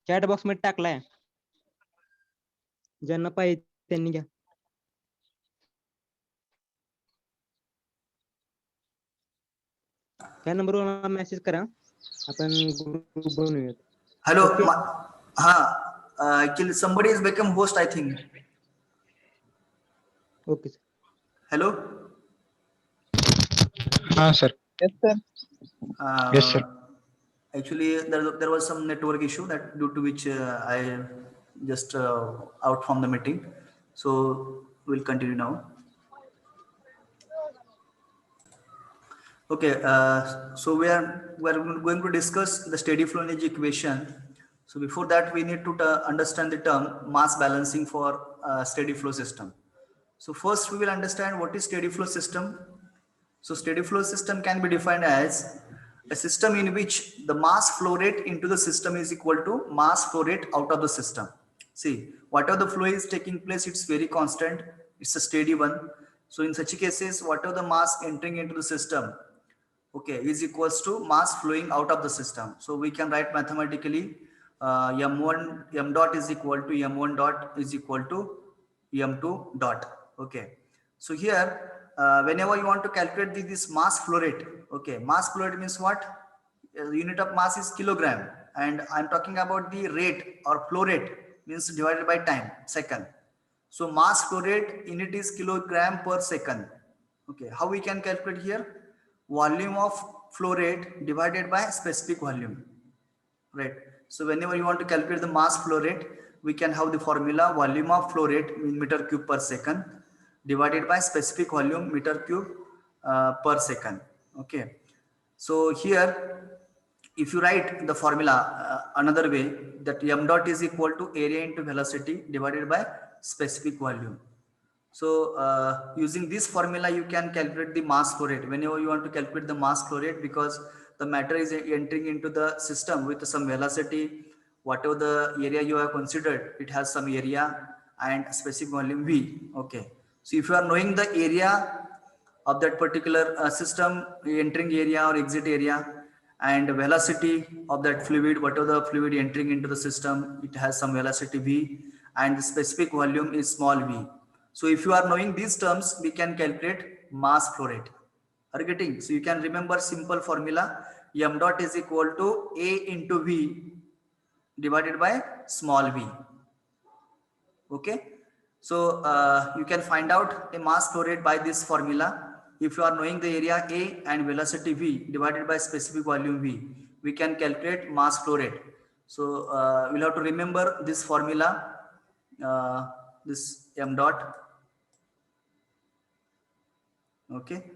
Chat box मध्ये टाकलाय, ज्यांना पाहिजे त्यांनी घ्या. त्या नंबरवर मेसेज करा, आपण ग्रुप बनवूयात. Hello. Okay. Actually somebody is become host, I think. Okay sir. Hello. sir. Yes, sir. Yes, sir. Actually there was some network issue that due to which I just out from the meeting, so we'll continue now. Okay, so we are going to discuss the steady flow energy equation. So before that we need to understand the term mass balancing for steady flow system. So first we will understand what is steady flow system. So steady flow system can be defined as a system in which the mass flow rate into the system is equal to mass flow rate out of the system. See, whatever the flow is taking place, it's very constant, it's a steady one. So in such cases, whatever the mass entering into the system, okay, is equals to mass flowing out of the system. So we can write mathematically m1 m dot is equal to m1 dot is equal to m2 dot. Okay, so here whenever you want to calculate this mass flow rate, okay, mass flow rate means what? The unit of mass is kilogram, and I'm talking about the rate or flow rate means divided by time, second. So mass flow rate unit is kilogram per second. Okay, how we can calculate here? Volume of flow rate divided by specific volume, right? So whenever you want to calculate the mass flow rate, we can have the formula volume of flow rate in meter cube per second divided by specific volume meter cube per second. Okay, so here if you write the formula another way, that m dot is equal to area into velocity divided by specific volume. So using this formula, you can calculate the mass flow rate whenever you want to calculate the mass flow rate, because the matter is entering into the system with some velocity. Whatever the area you have considered, it has some area and specific volume V. Okay. So if you are knowing the area of that particular system, entering area or exit area, and velocity of that fluid, whatever the fluid entering into the system, it has some velocity V, and the specific volume is small v. So if you are knowing these terms, we can calculate mass flow rate. Are you getting? So you can remember simple formula, m dot is equal to A into V divided by small v. Okay. So you can find out a mass flow rate by this formula. If you are knowing the area A and velocity V divided by specific volume V, we can calculate mass flow rate. So we'll have to remember this formula, this m dot. Okay,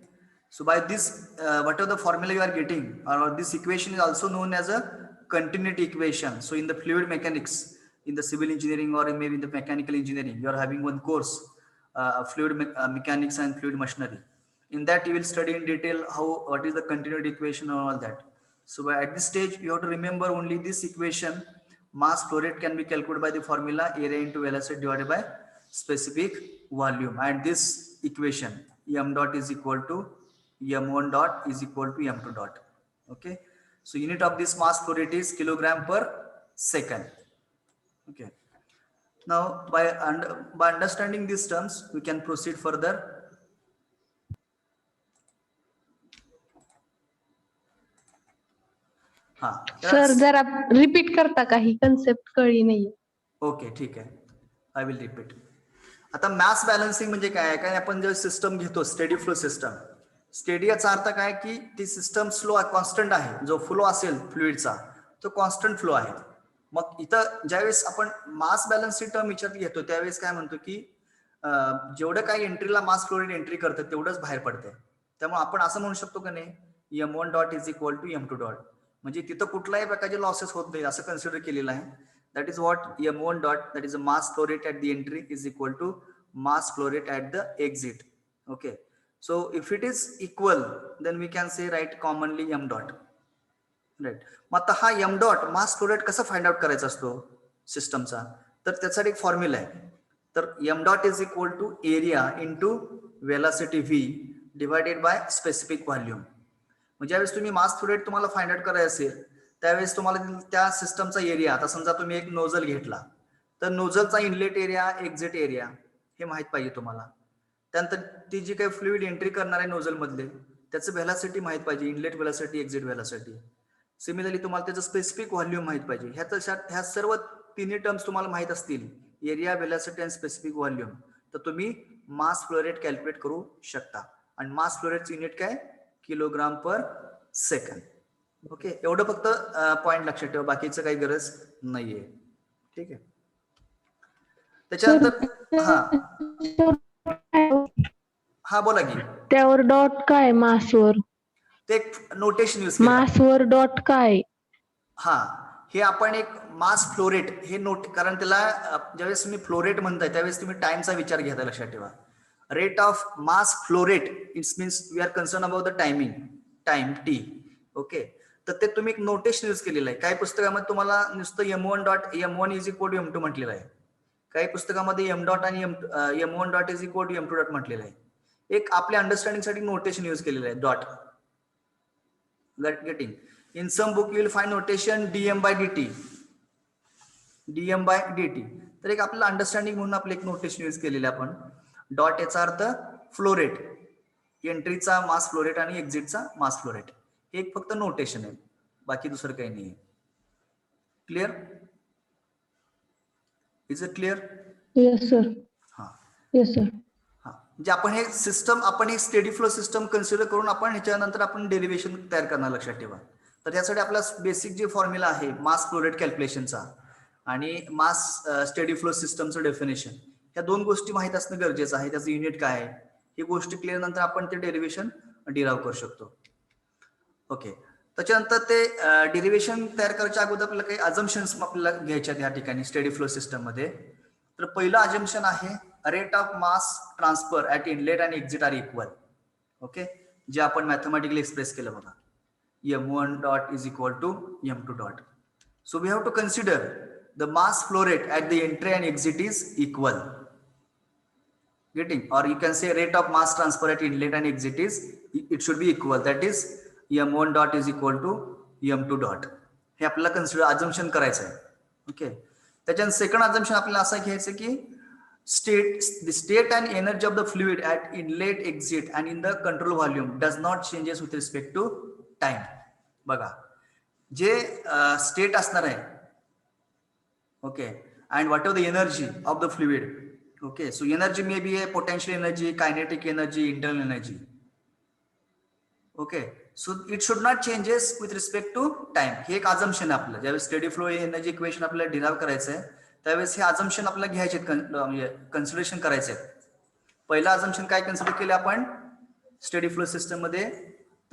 so by this whatever the formula you are getting, or this equation is also known as a continuity equation. So in the fluid mechanics, in the civil engineering, or maybe in the mechanical engineering, you are having one course, fluid mechanics and fluid machinery. In that you will study in detail what is the continuity equation and all that. So at this stage you have to remember only this equation. Mass flow rate can be calculated by the formula area into velocity divided by specific volume, and this equation m dot is equal to m1 dot is equal to m2 dot. Okay, so unit of this mass flow rate is kilogram per second. Okay, now by understanding these terms, we can proceed further. Sir जरा repeat करता का, ही concept कळली नाहीये. Okay, ठीक आहे, I will repeat. आता mass balancing म्हणजे काय? काय आपण जे सिस्टम घेतो स्टेडी फ्लो सिस्टम, स्टेडी याचा अर्थ काय की ती सिस्टम स्लो कॉन्स्टंट आहे. जो फ्लो असेल फ्लुइडचा तो कॉन्स्टंट फ्लो आहे. मग इथं ज्यावेळेस आपण मास बॅलन्सिंग टर्म विचारात घेतो त्यावेळेस काय म्हणतो की जेवढं काही एंट्रीला मास फ्लो रेट एंट्री करतं तेवढंच बाहेर पडते. त्यामुळे आपण असं म्हणू शकतो की नाही m1 dot is equal to m2 dot, म्हणजे तिथं कुठलाही प्रकारचे लॉसेस होत नाही असं कन्सिडर केलेलं आहे. That is what m1 dot, that is a mass flow rate at the entry, is equal to mass flow rate at the exit. Okay, so if it is equal, then we can say write commonly m dot, right? मग आता हा m dot mass flow rate कसा find out करायचा असतो सिस्टमचा, तर त्यासाठी एक formula आहे. तर m dot is equal to area into velocity v divided by specific volume. म्हणजे ज्यावेळेस तुम्ही मास फ्लो रेट तुम्हाला फाइंड आउट करायचं असेल त्यावेळेस तुम्हाला त्या सिस्टमचा एरिया, आता समजा तुम्ही एक नोझल घेतला तर नोझलचा इनलेट एरिया, एक्झिट एरिया हे माहित पाहिजे तुम्हाला. त्यानंतर ती जी काही फ्लुइड एंट्री करणार आहे नोझल मधले त्याचं व्हेलॉसिटी माहित पाहिजे, inlet velocity, exit velocity. Similarly तुम्हाला त्याचं स्पेसिफिक व्हॉल्यूम माहित पाहिजे. ह्या सर्व तिन्ही टर्म्स तुम्हाला माहित असतील, एरिया, व्हेलॉसिटी आणि स्पेसिफिक व्हॉल्यूम, तर तुम्ही मास फ्लो रेट कॅल्क्युलेट करू शकता. आणि मास फ्लो रेटचं युनिट काय, किलोग्राम पर सेकंड. ओके, एवढं फक्त पॉइंट लक्षात ठेवा, बाकीचं काही गरज नाहीये. ठीक आहे. त्याच्यानंतर हा बोला की. त्यावर डॉट काय मासवर? ते एक नोटेशन यूज केलं मासवर डॉट काय? हा, हे आपण एक मास फ्लोरेट हे नोट, कारण त्याला ज्यावेळेस तुम्ही फ्लोरेट म्हणताय त्यावेळेस तुम्ही टाइमचा विचार घ्यायचा, लक्षात ठेवा. Rate of mass flow rate its means we are concern about the time T. Okay, तर ते तुम्ही एक नोटेशन यूज केलेलं आहे. काही पुस्तकामध्ये तुम्हाला नुसतं m1 dot m1 is equal to m2 म्हटलेलं आहे. काही पुस्तकामध्ये m डॉट आणि m1 dot is equal to m2 dot म्हटलेलं आहे. एक आपल्या अंडरस्टँडिंग साठी नोटेशन यूज केलेलं आहे, dot. Getting. In some book you will find notation dm by dt. तर एक आपल्याला अंडरस्टँडिंग म्हणून आपलं एक नोटेशन यूज केलेलं आपण. डॉट याचा अर्थ फ्लो रेट, एंट्रीचा मास फ्लो रेट आणि एक्झिटचा मास फ्लो रेट. हे एक फक्त नोटेशन आहे, बाकी दुसरं काही नाही. Clear? Is it clear? Yes sir. हा, येस सर. हा, म्हणजे आपण हे सिस्टम, आपण हे स्टेडी फ्लो सिस्टम कन्सिडर करून आपण ह्याच्यानंतर आपण डेरिव्हेशन तयार करणार, लक्षात ठेवा. तर यासाठी आपला बेसिक जे फॉर्म्युला आहे मास फ्लो रेट कॅल्क्युलेशनचा आणि मास स्टेडी फ्लो सिस्टमचं डेफिनेशन, ह्या दोन गोष्टी माहित असणं गरजेचं आहे. त्याचं युनिट काय आहे ही गोष्ट क्लिअर नंतर आपण ते डेरिव्हेशन डिराइव्ह करू शकतो. ओके, त्याच्यानंतर ते डेरिव्हेशन तयार करायच्या अगोदर आपल्याला काही अजम्पशन्स आपल्याला घ्यायच्या या ठिकाणी स्टेडी फ्लो सिस्टम मध्ये. तर पहिलं अजम्पशन आहे rate of mass transfer at inlet आणि एक्झिट आर इक्वल. ओके, जे आपण मॅथमॅटिकली एक्सप्रेस केलं बघा, m1 dot is equal to m2 dot. So we have to consider the mass flow rate at the entry and exit is equal. Getting? Or you can say rate of mass transfer at inlet and exit is, it should be equal. That is m1 dot is equal to m2 dot. हे आपल्याला consider assumption करायचं आहे. Okay, त्याच्यानंतर second assumption आपल्याला असं घ्यायचं की the state and energy of the fluid at inlet, exit and in the control volume does not changes with respect to time. बघा, जे स्टेट असणार आहे, okay, and whatever the energy of the fluid. Okay, so energy may be आहे potential energy, kinetic energy, internal energy. Okay, so it should not changes with respect to time. हे एक assumption आहे आपलं. ज्यावेळेस steady flow energy equation आपल्याला derive करायचं आहे त्यावेळेस हे अजम्पशन आपल्याला घ्यायचे, कन्सिडरेशन करायचे. पहिला अजम्पशन काय कन्सिडर केले आपण स्टेडी फ्लो सिस्टम मध्ये,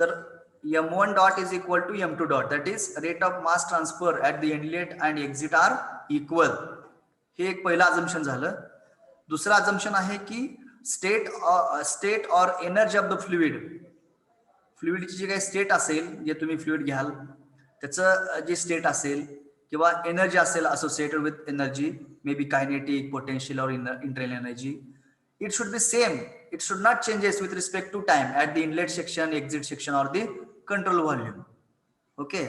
तर m1 dot is equal to m2 dot, that is rate of mass transfer at the inlet and exit are equal. हे एक पहिला अजम्पशन झालं. दुसरा अजम्पशन आहे की स्टेट और एनर्जी ऑफ द फ्लुइड, फ्लुइडची जी काही स्टेट असेल, जे तुम्ही फ्लुइड घ्याल त्याचं जे स्टेट असेल किंवा एनर्जी असेल associated with energy, may be kinetic, potential और internal energy, it should be same. It should not changes with respect to time at the inlet section, exit section or the control volume. Okay,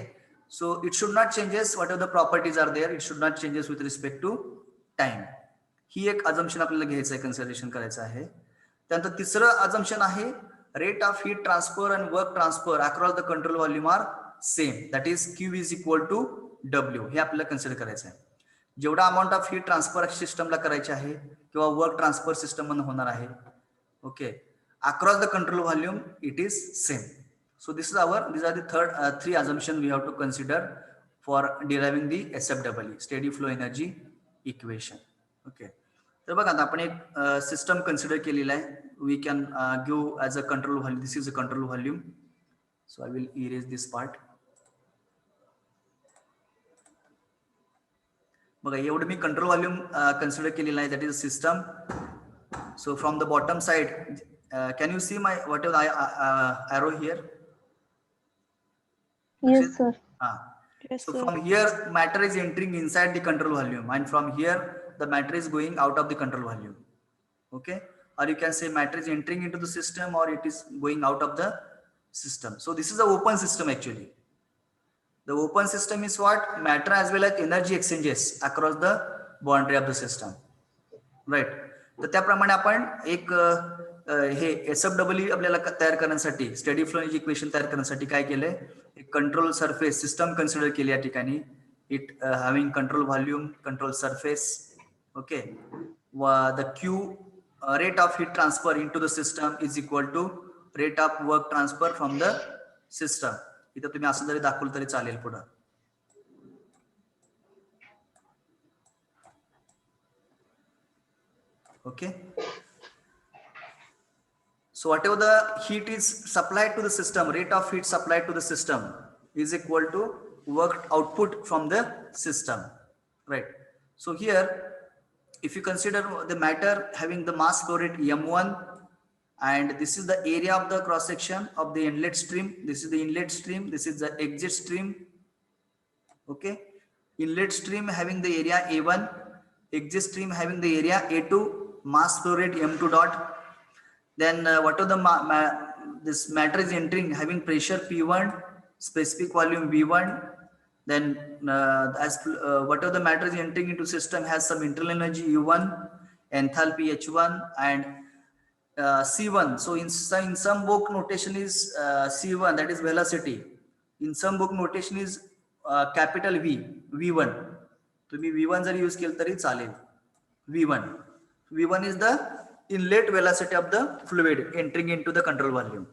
so it should not changes whatever the properties are there, it should not changes with respect to time. ही एक assumption आपल्याला घ्यायचं आहे, consideration करायचं आहे. त्यानंतर तिसरं assumption आहे rate of heat transfer and work transfer across the control volume are same, that is Q is equal to W. हे आपल्याला कन्सिडर करायचं आहे. जेवढा अमाऊंट ऑफ हीट ट्रान्सफर सिस्टमला करायचे आहे किंवा वर्क ट्रान्सफर सिस्टम मधून होणार आहे, okay, across the control volume it is same. So these are the three assumptions we have to consider for deriving the SFEE, steady flow energy equation. Okay, तर बघा आता आपण एक सिस्टम कन्सिडर केलेला आहे. We can give as a control volume, this is a control volume. So I will erase this part. बघा, एवढं मी कंट्रोल व्हॉल्यूम कन्सिडर केलेलं आहे, that is a system. So from the bottom side can you see my whatever arrow here? Yes sir. So from here matter is entering inside the control volume and from here the matter is going out of the control volume. Okay, or you can say matter is entering into the system or it is going out of the system. So this is a open system actually. The open system is what? Matter as well as energy exchanges across the boundary of the system. Right. तर त्याप्रमाणे आपण एक हे SFW आपल्याला तयार करण्यासाठी steady flow equation तयार करण्यासाठी काय केलंय, एक कंट्रोल सरफेस सिस्टम कन्सिडर केली या ठिकाणी. It having control volume, control surface. Okay. The Q rate of heat transfer into the system is equal to rate of work transfer from the system. इथं तुम्ही असं जरी दाखवलं तरी चालेल पुढं. Okay. So whatever the heat is supplied to the system, rate of heat supplied to the system is equal to work output from the system, right? So here, if you consider the matter having the mass flow rate m1, and this is the area of the cross section of the inlet stream, this is the inlet stream, this is the exit stream. Okay, inlet stream having the area a1, exit stream having the area a2, mass flow rate m2 dot. Then what are the this matter is entering having pressure P1, specific volume V1. Then what are the matter is entering into system has some internal energy U1, enthalpy H1, and C1. So in some book notation is C1, that is velocity. In some book notation is capital V, V1. तुम्ही V1 जर use केलं तरी चालेल. V1. V1 is the inlet velocity of the fluid entering into the control volume.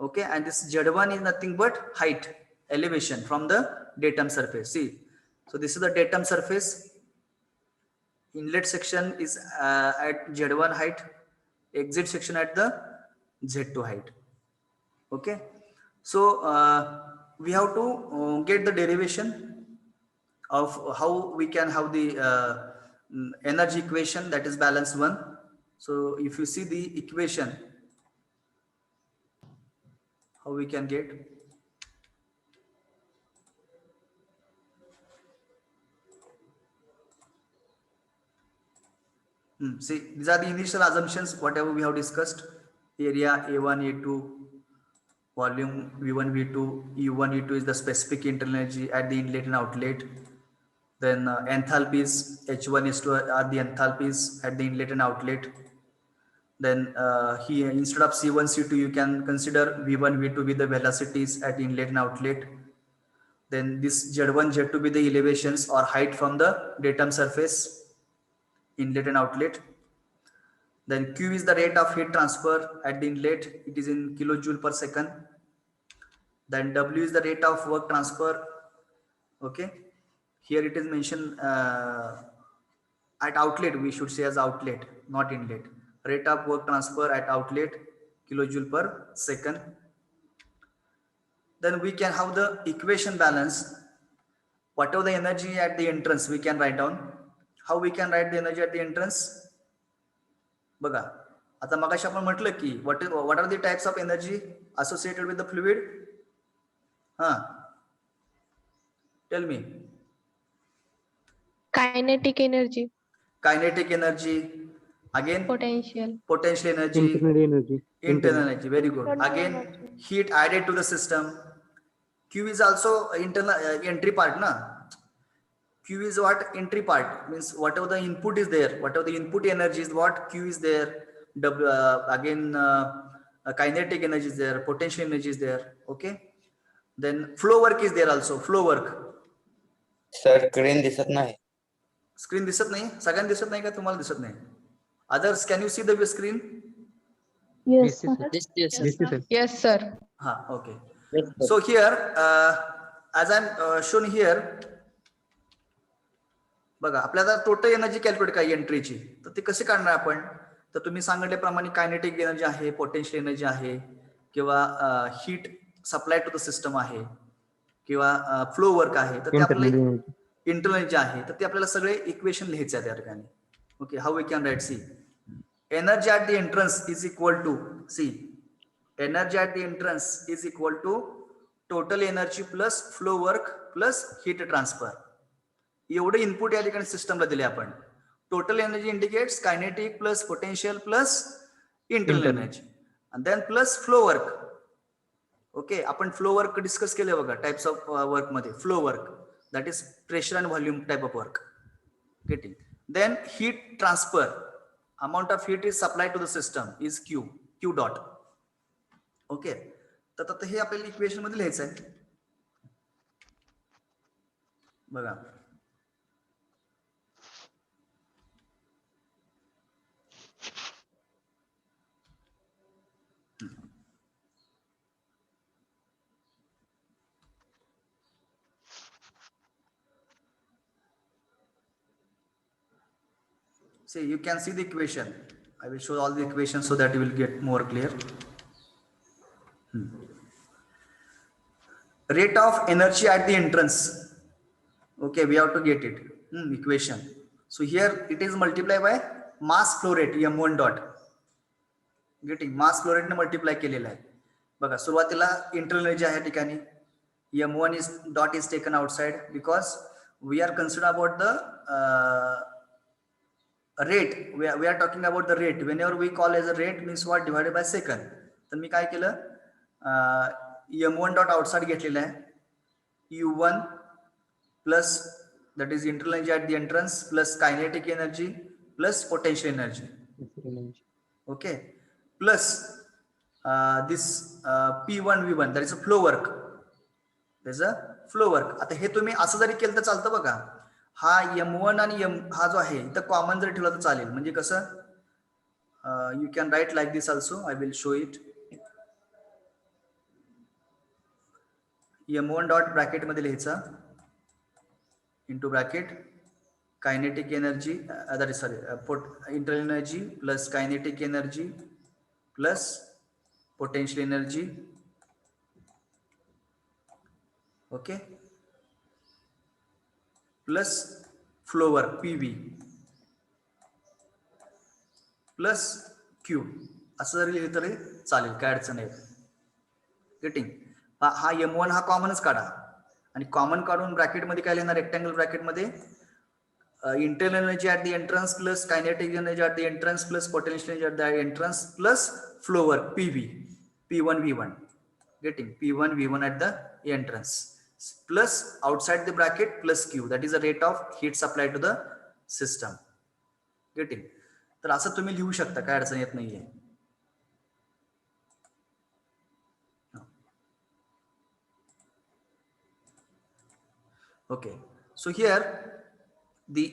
Okay, and this Z1 is nothing but height, elevation from the datum surface. See, so this is the datum surface. Inlet section is at Z1 height, exit section at the Z2 height. Okay, so we have to get the derivation of how we can have the energy equation, that is balance 1. So if you see the equation, how we can get? See, these are the initial assumptions, whatever we have discussed. Area A1, A2, volume V1, V2, U1, U2 is the specific internal energy at the inlet and outlet. Then enthalpies, H1, H2 are the enthalpies at the inlet and outlet. Then here instead of C1, C2, you can consider V1, V2 with the velocities at inlet and outlet. Then this Z1, Z2 with the elevations or height from the datum surface, inlet and outlet. Then Q is the rate of heat transfer at the inlet. It is in kilojoule per second. Then W is the rate of work transfer. Okay. Here it is mentioned at outlet, we should say as outlet, not inlet. Rate of work transfer at outlet, kilojoule per second. Then we can have the equation balance. Whatever the energy at the entrance, we can write down. How we can write the energy at the entrance? बघा, आता मगाशी आपण म्हटलं की what are the types of energy associated with the fluid? Tell me. Kinetic energy. Kinetic energy. Again, Potential. Potential energy. Internal energy. Internal energy. Very good. Again, heat added to the system. Q is also internal entry part, na? Q is what? Entry part. Means whatever the input is there, whatever the input energy is, what Q is there. Again, kinetic energy is there, potential energy is there. Okay. Then flow work is there also. Flow work. Sir screen दिसत नाही. Screen दिसत नाही? सगळ्यांना दिसत नाही का? तुम्हाला दिसत नाही? Others, can you see the screen? Yes, Yes, sir. Yes, sir. Yes, sir. Okay. So here, as I'm shown here, बघा आपल्याला टोटल एनर्जी कॅल्क्युलेट काय एंट्रीची, तर ती कशी काढणार आपण? तर तुम्ही सांगितल्याप्रमाणे कायनेटिक एनर्जी आहे, पोटेन्शियल एनर्जी आहे, किंवा heat supply to the system आहे, किंवा फ्लो वर्क आहे, तर ते आपल्याला इंटरनल एनर्जी आहे, तर ते आपल्याला सगळे इक्वेशन लिहायचे आहे त्या ठिकाणी. Okay, how we can write? See energy at the entrance is equal to, see energy at the entrance is equal to total energy plus flow work plus heat transfer. एवढे इनपुट या ठिकाणी सिस्टमला दिले आपण. Total energy indicates kinetic plus potential plus internal energy, and then plus flow work. Okay, आपण flow work discuss केले बघा, types of work मध्ये flow work, that is pressure and volume type of work. Getting. Then heat transfer, amount of heat is supply to the system is Q dot. Okay, तर आता हे आपल्याला equation मध्ये लिहायचं आहे बघा. See, you can see the equation. I will show all the equations so that you will get more clear. Rate of energy at the entrance. Okay, we have to get it. Equation. So here it is multiplied by mass flow rate m1 dot. Getting mass flow rate ने multiply केलेला आहे बघा. सुरुवातीला internal energy आहे ठिकाणी m1 is dot is taken outside because we are concerned about the rate. We are talking about the rate. Whenever we call as a rate means what, divided by second. तर मी काय केलं, m1 dot outside घेतलेला आहे u1 plus that is internal energy at the entrance plus kinetic energy plus potential energy. Okay, plus this p1 v1, that is a flow work. There is a flow work. आता हे तुम्ही असं जरी केलं तर चालतं बघा. हा m1 आणि हा जो आहे इथं कॉमन जर ठेवला तर चालेल. म्हणजे कसं, you can write like this also. I will show it. m1 dot bracket मध्ये लिहायचा into bracket kinetic energy, internal energy plus kinetic energy plus potential energy. Okay, plus flow work PV plus Q, असं जरी लिहिलं तरी चालेल, काय अडचण नाही. Getting. हा m1 हा कॉमनच काढा आणि कॉमन काढून ब्रॅकेट मध्ये काय लिहिणार, रेक्टँगल ब्रॅकेट मध्ये internal energy at the entrance plus kinetic energy at the entrance plus potential energy at the entrance plus flow work PV p1 v1. Getting p1 v1 at the entrance plus outside the bracket plus q, that is the rate of heat supply to the system. Getting. तर असं तुम्ही लिहू शकता, काय अडचण येत नाहीये. Okay, so here the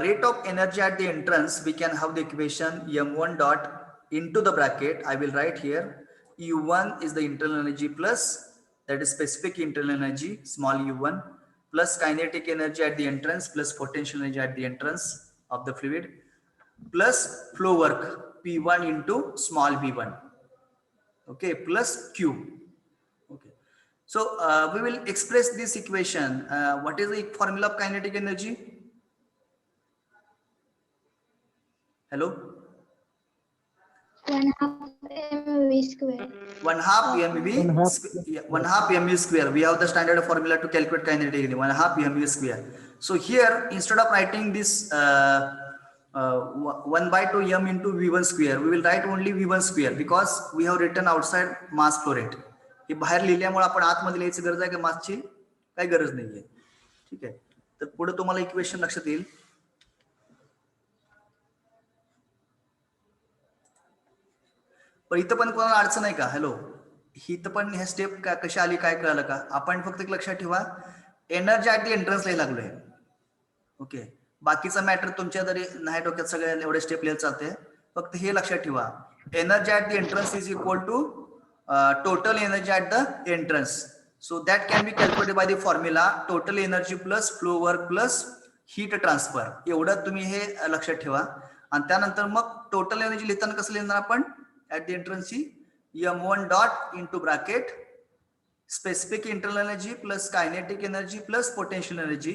rate of energy at the entrance, we can have the equation m1 dot into the bracket. I will write here u1 is the internal energy plus, that is specific internal energy, small u1, plus kinetic energy at the entrance plus potential energy at the entrance of the fluid plus flow work p1 into small v1. Okay, plus q. Okay, so we will express this equation. What is the formula of kinetic energy? Hello? 1/2 mv square. 1/2 mv square. We have the standard formula to calculate kinetic energy, 1/2 mv square. So here, instead of writing this 1/2 m into v1 square, we will write only v1 square because we have written outside mass flow rate. हे बाहेर लिहिल्यामुळे आपण आतमध्ये लिहायची गरज आहे का मासची? काही गरज नाहीये. ठीक आहे, तर पुढे तुम्हाला इक्वेशन लक्षात येईल. पण इथं पण कोणाला अडचण आहे का? हॅलो, इथं पण ह्या स्टेप कशा आली काय कळालं का? आपण फक्त एक लक्षात ठेवा, एनर्जी ॲट दी एंट्रन्स लिहायला लागलोय. ओके, बाकीचा मॅटर तुमच्या जरी नाही डोक्यात सगळ्या एवढे स्टेप लिहायला चालते. फक्त हे लक्षात ठेवा, energy at the entrance is equal to total energy at the entrance. So that can be calculated by the formula total energy plus flow work plus heat transfer. एवढं तुम्ही हे लक्षात ठेवा. आणि त्यानंतर मग टोटल एनर्जी लिहिताना कसं लिहिणार आपण? At the entrance m1 dot into bracket specific internal energy plus kinetic energy plus potential energy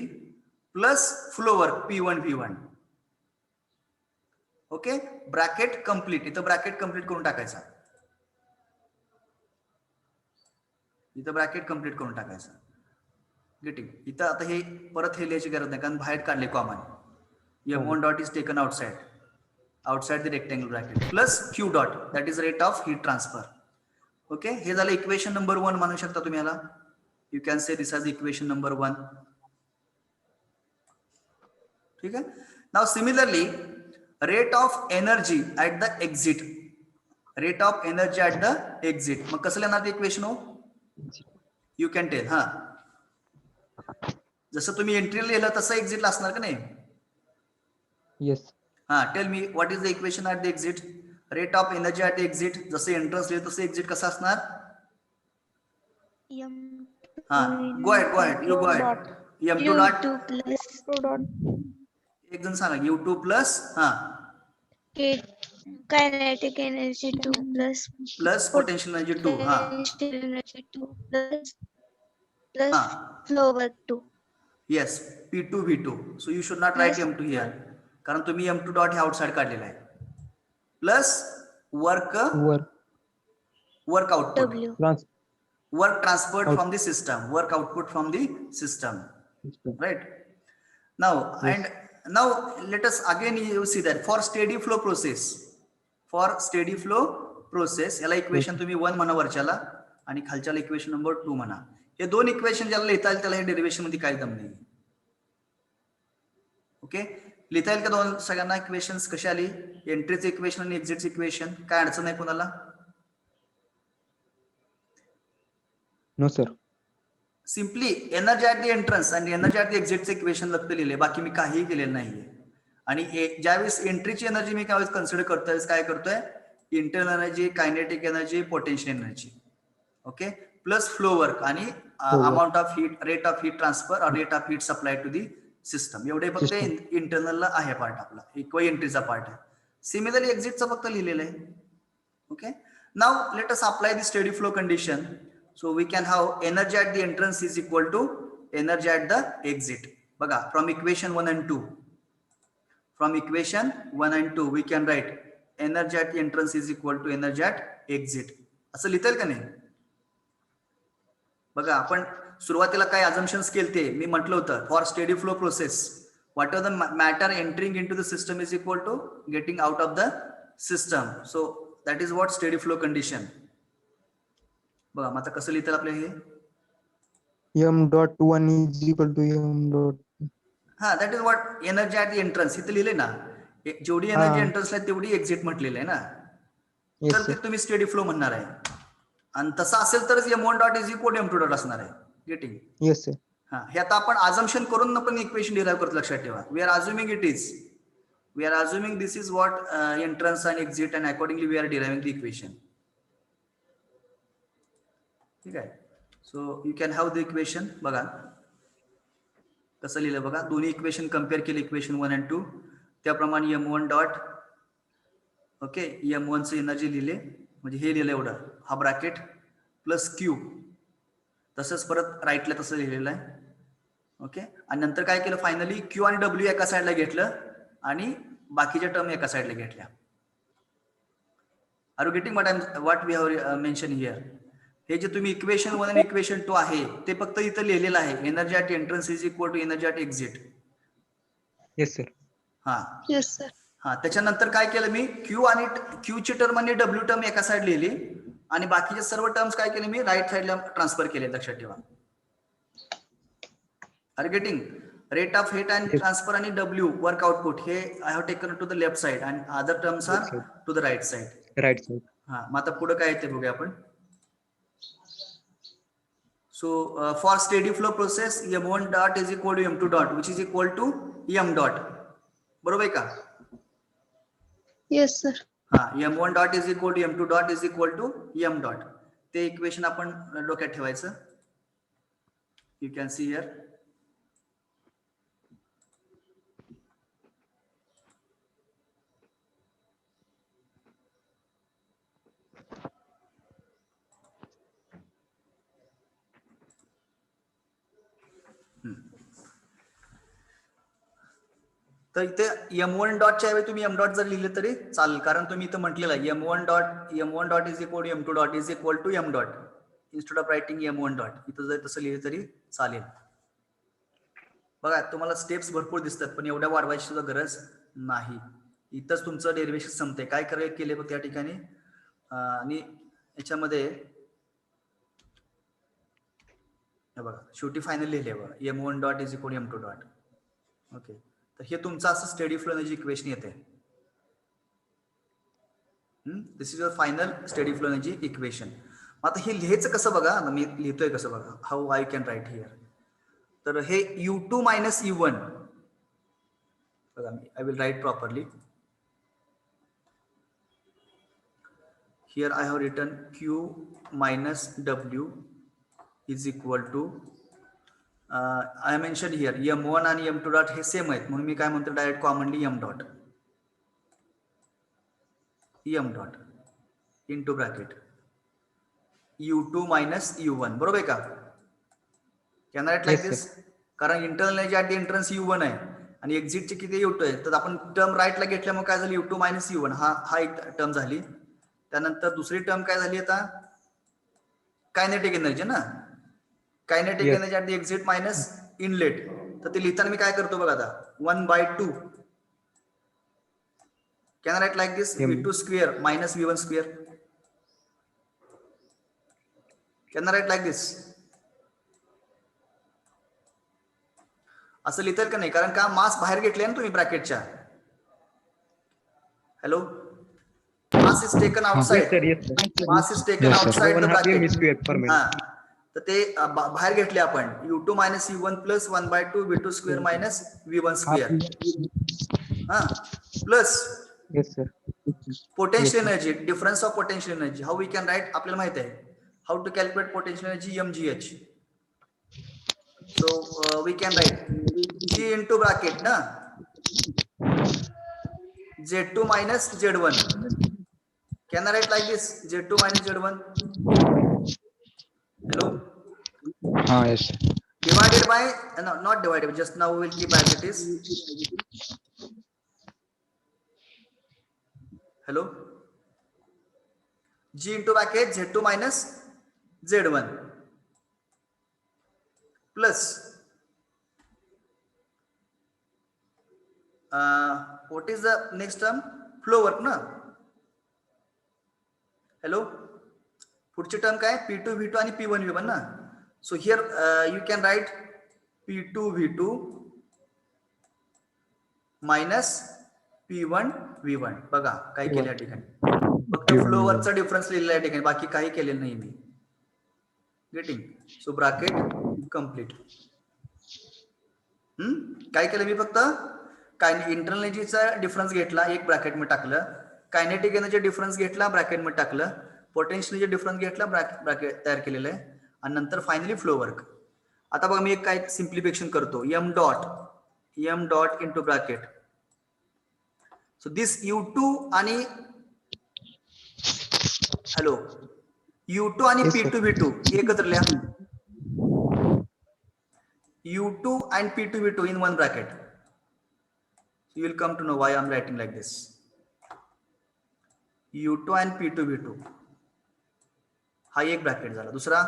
plus flow work p1 v1. Okay, bracket complete. इथं ब्रॅकेट कंप्लीट करून टाकायचा. इथं ब्रॅकेट कंप्लीट करून टाकायचं. गेटिंग. इथं आता हे परत हे लिहायची गरज नाही कारण बाहेर काढले common. m1 dot is taken outside the rectangle bracket plus q dot, that is rate of heat transfer. Okay, हे झालं इक्वेशन नंबर 1 म्हणू शकता तुम्ही याला. You can say this as equation number 1. ठीक आहे. Now similarly rate of energy at the exit, rate of energy at the exit, मग कसं लिहिणार ते इक्वेशन हो? You can tell. हा, जसं तुम्ही एंट्री लिहिलं तसं एक्झिटला असणार का नाही? येस. हा, tell me what is the equation at the exit? Rate of energy at the exit, जसं एंट्रन्स लिहिलं तसं एक्झिट कसं असणार? हा, go ahead, you go ahead. m2 dot एक जण सांगा, u2 प्लस हा kinetic energy 2 plus plus potential energy 2. हा potential energy 2 plus हा, flow work 2. Yes, P2 V2. So you should not write m2 here, कारण तुम्ही m2 डॉट हे outside काढलेला आहे. Plus work output, W. work transferred from the system, work output from the system, right? Now, Yes. and now let us again you see that for steady flow process, याला equation तुम्ही 1 म्हणा वरच्याला, आणि खालच्याला equation number 2 म्हणा. हे दोन equation ज्याला लिहिता येईल त्याला हे डेरिव्हेशन मध्ये काही दम नाही. ओके, लिहिता येईल का दोन सगळ्यांना इक्वेशन्स? कशी आली? एंट्रीचे इक्वेशन आणि एक्झिटचे इक्वेशन. काय अडचण आहे कोणाला? No sir. Simply energy at the entrance आणि एनर्जी ऍट द एक्झिटचे इक्वेशन फक्त लिहिले, बाकी मी काहीही केलेलं नाहीये. आणि ज्यावेळेस एंट्रीची एनर्जी मी त्यावेळेस कन्सिडर करतोय, काय करतोय? Internal energy, kinetic energy, potential energy. Okay, plus flow work आणि amount of heat, rate of heat transfer और rate of heat supply to the system. एवढे फक्त इंटरनलला आहे पार्ट आपला, इक्वल एंट्रीचा पार्ट आहे. सिमिलरली एक्झिटचं फक्त लिहिलेलं आहे. Okay, now let us apply the steady flow condition. So we can have energy at the entrance is equal to energy at the exit. बघा, from equation 1 and 2. From equation 1 and 2 we can write energy at the entrance is equal to energy at exit. असं लिहिता येईल का नाही? बघा, आपण सुरुवातीला काय अझम्पशन्स केलते? मी म्हटलं होतं for steady flow process what are the matter entering into the system is equal to getting out of the system. So that is what steady flow condition. बघा, मग आता कसं लिहितात आपल्या हे? m.1 is equal to m. हा, that is what energy at the entrance. इथे लिहिले ना, जेवढी एनर्जी एंट्रन्सला तेवढी एक्झिट म्हटलेलं आहे ना, तर ते तुम्ही स्टेडी फ्लो म्हणणार आहे. आणि तसं असेल तरच m1 dot is equal m2 dot असणार आहे. गेटिंग? Yes sir. हा, हे आता आपण अझम्पशन करून पण इक्वेशन डिराइव्ह करतो, लक्षात ठेवा. We are assuming this is what entrance and exit and accordingly we are deriving the equation. ठीक आहे. So you can have the equation. बघा कसं लिहिलं बघा, दोन्ही इक्वेशन कम्पेअर केले, इक्वेशन 1 and 2. त्याप्रमाणे m1 डॉट, ओके, m1 ची एनर्जी लिहिले, म्हणजे हे लिहिलं एवढं, हा ब्रॅकेट प्लस क्यू, तसंच परत राईटला तसं लिहिलेलं आहे. ओके, आणि नंतर काय केलं? फायनली क्यू आणि डब्ल्यू एका साईडला घेतलं आणि बाकीच्या टर्म एका साईडला घेतल्या. Are you getting what we have mention here? हे जे तुम्ही इक्वेशन 1 आणि इक्वेशन 2 आहे ते फक्त इथं लिहिलेलं आहे, energy at entrance is equal to energy at exit. Yes sir. हा येस सर. हा, त्याच्यानंतर काय केलं मी? क्यूची टर्म आणि डब्ल्यू टर्म एका साईड लिहिली आणि बाकीचे सर्व टर्म्स काय केले मी? राईट साईडला ट्रान्सफर केले. लक्षात ठेवा. Are getting? Rate of heat and transfer आणि डब्ल्यू वर्क आउटपुट हे I have taken to the left side and other terms are to the right side. Right side. हा, मग आता पुढे काय येते बघूया आपण. So for steady flow process m1 dot is equal to m2 dot which is equal to m dot. बरोबर आहे का? Yes sir. हा, m1 dot is equal to m2 dot is equal to m dot. ते equation आपण डोक्यात ठेवायचं. You can see here. तर इथे m1 डॉटच्या ऐवजी तुम्ही m डॉट जर लिहिले तरी चालेल, कारण तुम्ही इथं म्हटलेलं आहे m1 dot is equal to m2 dot is equal to m dot. Instead of writing m1 dot इथं जर तसं लिहिलं तरी चालेल. बघा, तुम्हाला स्टेप्स भरपूर दिसतात, पण एवढ्या वाढवायची सुद्धा गरज नाही. इथंच तुमचं डेरिव्हेशन संपते. काय केले त्या ठिकाणी आणि याच्यामध्ये हे बघा शेवटी फायनल लिहिले बघा m1 dot is equal m2 dot. Okay, तर हे तुमचं असं स्टेडी फ्लो एनर्जी इक्वेशन येते. This is your final steady flow energy equation. आता हे लिहायचं कसं बघा, मी लिहितोय कसं बघा, हाऊ आय कॅन राईट हिअर. तर हे u2 मायनस u1 बघा, I will write properly. Here I have written Q minus W is equal to I mentioned here M1 आणि M2 dot हे सेम आहेत म्हणून मी काय म्हणतो direct commonly M dot into bracket U2 minus U1 बरोबर आहे का? Can I write like this? कारण internal energy at the entrance U1 आहे आणि एक्झिटचे किती U2 आहे, तर आपण टर्म राईटला घेतल्यामुळे काय झालं U2 minus U1 हा एक टर्म झाली. त्यानंतर दुसरी टर्म काय झाली आता कायनेटिक एनर्जी ना, kinetic energy at the exit minus inlet. तर ते लिहिताना मी काय करतो बघा आता 1/2 can write like this v2 square minus v1 square. Can write like this. असं लिहितात का नाही, कारण का मास बाहेर घेतले ना तुम्ही ब्रॅकेटच्या. Hello, mass is taken outside. Mass is taken outside the bracket. तर ते बाहेर घेतले आपण u2 minus u1 plus 1/2 v2 square minus v1 square. Plus potential energy, difference of potential energy. How we can write? आपल्याला माहित आहे how to calculate potential energy mgh. So we can write g into bracket na z2 minus z1. Can I write like this? Z2 minus Z1. Hello? Yes. Divided by, no, not divided, just now we will keep as it is. Hello? G into bracket Z2 minus Z1 plus what is the next term? Flow work, na? Hello, पुढची term काय P2 V2 आणि P1 V1 ना. So here you can write P2 V2 minus P1 V1. बघा काय केलं या ठिकाणी, फक्त फ्लोवरचा डिफरन्स लिहिलेला या ठिकाणी, बाकी काही केलेलं नाही मी. गेटिंग? सो ब्रॅकेट कम्प्लीट. काय केलं मी, फक्त काय इंटरनल एनर्जीचा डिफरन्स घेतला, एक ब्रॅकेट मध्ये टाकलं. कायनेटिक एनर्जी डिफरन्स घेतला, ब्रॅकेट मध्ये टाकलं. पोटेन्शियल एनर्जी डिफरन्स घेतला, ब्रॅकेट तयार केलेलं आहे. आणि नंतर फायनली फ्लो वर्क. आता बघा मी एक काय सिम्प्लिफिकेशन करतो, m dot into bracket. So this u2 आणि हॅलो u2 आणि P2 V2 एकत्र लिहा. u2 and P2 V2 in one bracket. You will come to know why I am writing like this. U2 and P2 V2 हा एक bracket झाला. दुसरा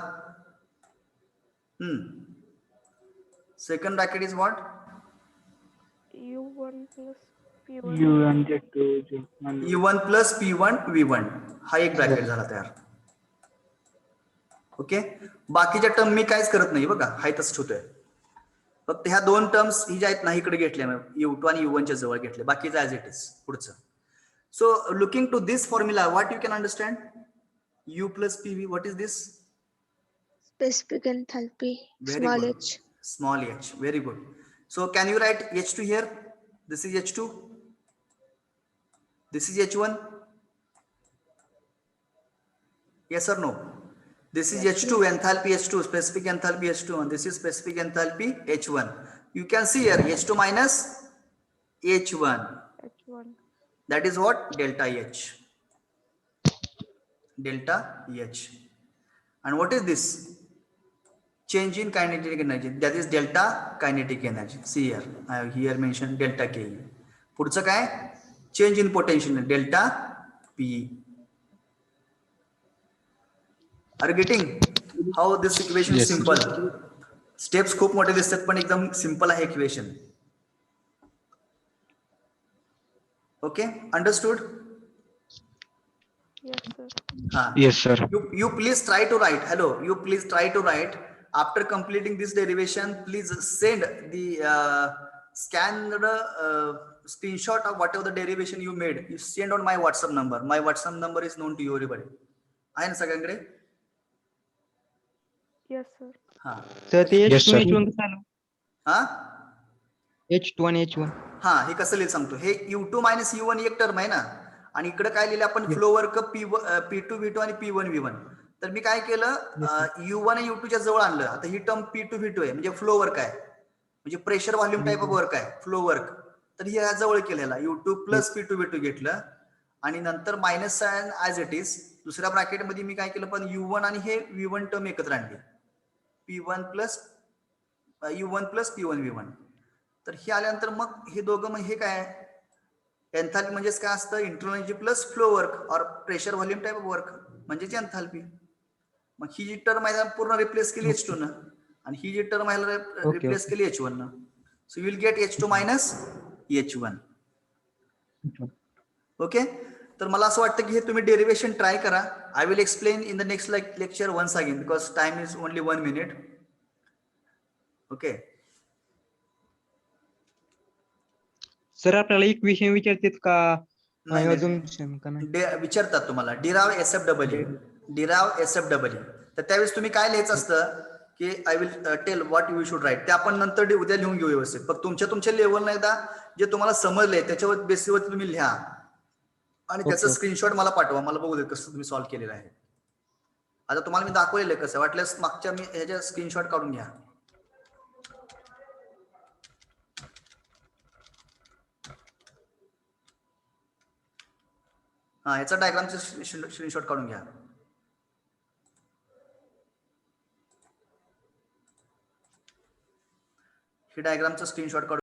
second bracket is what? U1 plus P1 U1 plus P1 V1 हा एक bracket झाला तयार. Okay, बाकीच्या term मी काहीच करत नाही बघा, हाय तसंच होतोय. फक्त ह्या दोन टर्म्स ही ज्या आहेत ना इकडे घेतल्या, U2 आणि U1 च्या जवळ घेतले, बाकीचं ऍज इट इज पुढचं. So looking to this formula, what you can understand? U plus PV, what is this? Specific enthalpy. Very Small good. h. Small h, very good. So can you write H2 here? This is H2. This is H1. Yes or no? This is H2, enthalpy H2, specific enthalpy H2, and this is specific enthalpy H1. You can see here H2 minus H1. That is what? Delta H. Delta H. And what is this? Change in kinetic energy. That is delta kinetic energy. See here. I have here mentioned delta K. पुढचं काय? Change in potential. Delta P. Are you getting how this equation is simple? Steps खूप मोठे दिसतात पण एकदम simple आहे equation. Okay, understood? Yes, sir. Yes, sir. You please try to write. Hello, you please try to write after completing this derivation, please send the scanned screenshot of whatever the derivation you made. You send on my WhatsApp number. My WhatsApp number is known to you everybody. आहे ना सगळ्यांकडे? Yes sir. हा sir ते Yes, H2 sir. H1 कसं आलं? हा H2 आणि H1. हा हे कसं लिहिलं सांगतो. हे U2 मायनस U1 एक टर्म आहे ना, आणि इकडे काय लिहिलं आपण फ्लो वर्क P2 V2 आणि P1 V1. तर मी काय केलं, U1 आणि U2 च्या जवळ आणलं. आता ही टर्म P2 V2 आहे, म्हणजे फ्लो वर्क आहे, म्हणजे pressure volume type of work आहे, फ्लो वर्क. तर हे जवळ केलेला U2 प्लस P2 V2 घेतलं आणि नंतर minus sign as it is. दुसऱ्या ब्रॅकेटमध्ये मी काय केलं, पण U1 आणि हे V1 टर्म एकत्र आणली, P1 plus U1 plus P1 V1. तर हे आल्यानंतर मग हे दोघं, मग हे काय एन्थाल्पी म्हणजेच काय असतं, internal energy plus flow work और pressure volume type of work म्हणजेच एन्थाल्पी. मग ही जी टर्म आहे पूर्ण रिप्लेस केली H2 न, आणि ही जी टर्म आहे रिप्लेस केली H1 न. So you will get H2 minus H1. Okay. तर मला असं वाटतं की हे तुम्ही डेरिवेशन ट्राय करा. I will explain in the next lecture once again because time is only 1 minute. Okay. Sir आपल्याला एक विषय विचारतात का? नाही, अजून का नाही? विचारतात तुम्हाला डिराव SFW. तर त्यावेळेस तुम्ही काय लिहायचं असतं की I will tell what you should write. ते आपण नंतर उद्या लिहून घेऊ व्यवस्थित. पण तुमच्या लेवलला एकदा जे तुम्हाला समजलंय त्याच्यावर बेसिसवरती तुम्ही लिहा आणि त्याचं स्क्रीनशॉट मला पाठवा, मला बघू दे कसं तुम्ही सॉल्व्ह केलेलं आहे. आता तुम्हाला मी दाखवलेलं आहे कसं, वाटल्यास मागच्या मी ह्याच्या स्क्रीनशॉट काढून घ्या. हा याचा डायग्रामचा स्क्रीनशॉट काढून घ्या. ही डायग्रामचा स्क्रीनशॉट काढून